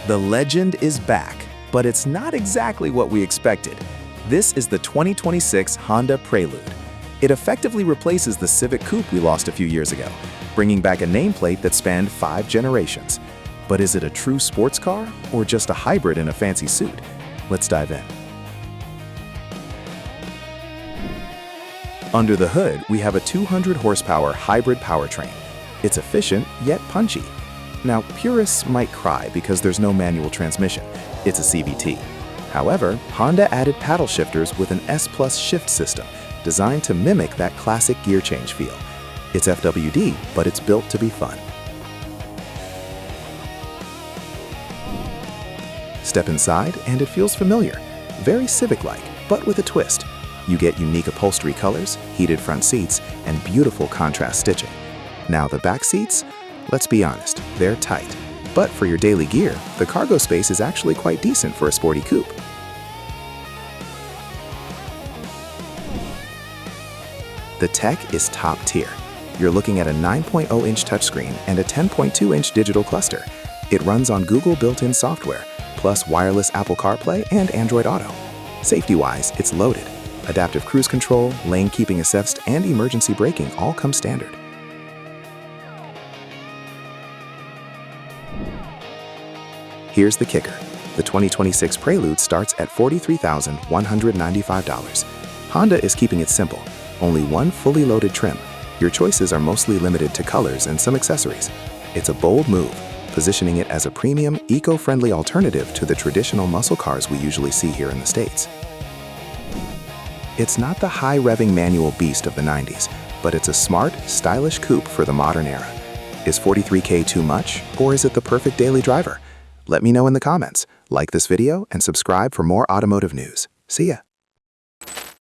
The legend is back, but it's not exactly what we expected. This is the 2026 Honda Prelude. It effectively replaces the Civic Coupe we lost a few years ago, bringing back a nameplate that spanned 5 generations. But is it a true sports car or just a hybrid in a fancy suit? Let's dive in. Under the hood, we have a 200 horsepower hybrid powertrain. It's efficient, yet punchy. Now, purists might cry because there's no manual transmission. It's a CVT. However, Honda added paddle shifters with an S+ shift system, designed to mimic that classic gear change feel. It's FWD, but it's built to be fun. Step inside, and it feels familiar. Very Civic-like, but with a twist. You get unique upholstery colors, heated front seats, and beautiful contrast stitching. Now the back seats? Let's be honest, they're tight. But for your daily gear, the cargo space is actually quite decent for a sporty coupe. The tech is top tier. You're looking at a 9.0-inch touchscreen and a 10.2-inch digital cluster. It runs on Google built-in software, plus wireless Apple CarPlay and Android Auto. Safety-wise, it's loaded. Adaptive cruise control, lane keeping assist, and emergency braking all come standard. Here's the kicker. The 2026 Prelude starts at $43,195. Honda is keeping it simple. Only one fully loaded trim. Your choices are mostly limited to colors and some accessories. It's a bold move, positioning it as a premium, eco-friendly alternative to the traditional muscle cars we usually see here in the States. It's not the high-revving manual beast of the 90s, but it's a smart, stylish coupe for the modern era. Is $43K too much, or is it the perfect daily driver? Let me know in the comments. Like this video and subscribe for more automotive news. See ya!